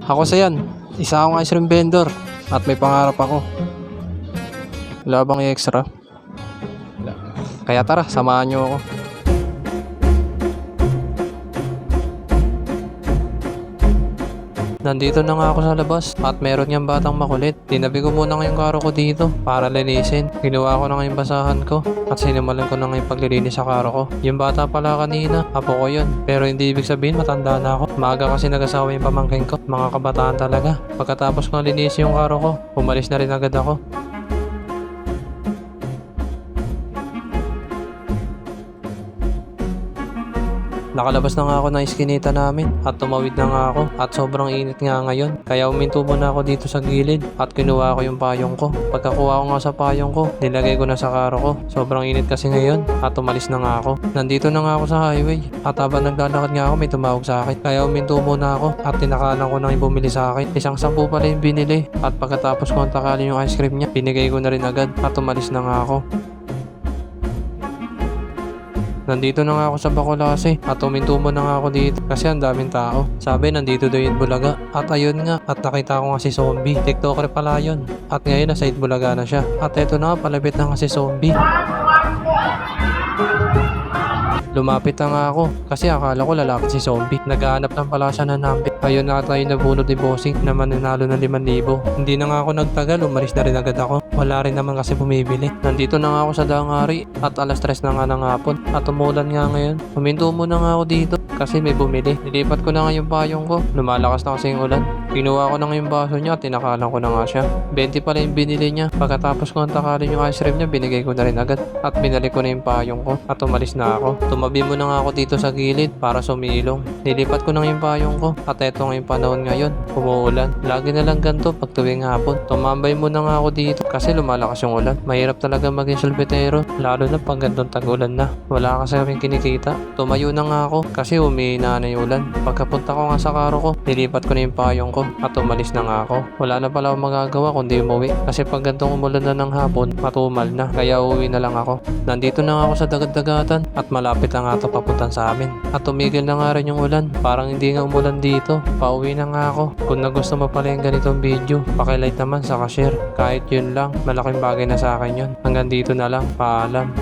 Ako sa yan, isa akong ice cream vendor at may pangarap ako. Wala bang extra? Wala. Kaya tara, samahan nyo ako. Nandito na nga ako sa labas at meron niyang batang makulit. Tinabi ko muna ngayong karo ko dito para linisin. Ginawa ko na ngayong basahan ko at sinimulan ko na ngayong paglilinis sa karo ko. Yung bata pala kanina, apo ko yun. Pero hindi ibig sabihin matanda na ako. Maaga kasi nag-asawa yung pamangkin ko. Mga kabataan talaga. Pagkatapos ko linisin yung karo ko, umalis na rin agad ako. Nakalabas na nga ako ng iskinita namin at tumawid na nga ako at sobrang init nga ngayon. Kaya uminto muna ako dito sa gilid at kinuha ko yung payong ko. Pagkakuha ko nga sa payong ko, nilagay ko na sa karo ko. Sobrang init kasi ngayon at umalis na nga ako. Nandito na nga ako sa highway at habang naglalakad nga ako may tumawag sa akin. Kaya uminto muna ako at tinakalan ko nang bumili sa akin. Isang 10 pala yung binili at pagkatapos ko takalin yung ice cream niya, binigay ko na rin agad at umalis na nga ako. Nandito na nga ako sa Bacolase at umintumo na nga ako dito kasi ang daming tao. Sabi nandito daw yung Bulaga at ayun nga at nakita ko nga si Zombie. TikToker pala yun at ngayon nasa Bulaga na siya. At eto na nga palapit na nga si Zombie. Lumapit na nga ako kasi akala ko lalapit si Zombie. Naghahanap lang pala siya ng number. Ayun na tayo nabunod ni Bossing na mananalo ng 5,000. Hindi na nga ako nagtagal, umalis na rin agad ako. Wala rin naman kasi bumibili. Nandito na nga ako sa Dangari at alas 3 na nga ng hapon at umulan nga ngayon. Huminto muna nga ako dito kasi may bumili. Nilipat ko na nga yung payong ko. Lumalakas na kasi yung ulan. Kinuha ko na nga yung baso niya at tinakalan ko na nga siya. 20 pala yung binili niya. Pagkatapos ko takalin yung ice cream niya, binigay ko na rin agad. At binalik ko na yung payong ko at umalis na ako. Tumabi mo na nga ako dito sa gilid para sumilong. Nilipat ko na yung payong ko at eto nga yung panahon ngayon. Umuulan. Lagi na lang ganito pag tuwing hapon. Tumambay mo na nga ako dito kasi lumalakas yung ulan. Mahirap talaga maging solbetero lalo na pag gandong tag-ulan na. Wala kasi rin kinikita. Tumayo na nga ako kasi humihina na yung ulan. Pagkapunta ko nga sa karo ko, nilipat ko na yung payong ko at umalis na nga ako. Wala na pala akong magagawa kundi umuwi kasi pag gandong umulan na ng hapon, matumal na. Kaya uwi na lang ako. Nandito na nga ako sa dagat-dagatan at malapit na nga ito papuntan sa amin. At tumigil na nga rin yung ulan. Parang hindi nga umulan dito. Pauwi na nga ako. Kung nagusto mo pala yung ganitong video, pakilike naman sa share. Kahit yun lang, malaking bagay na sa akin yun. Hanggang dito na lang. Paalam.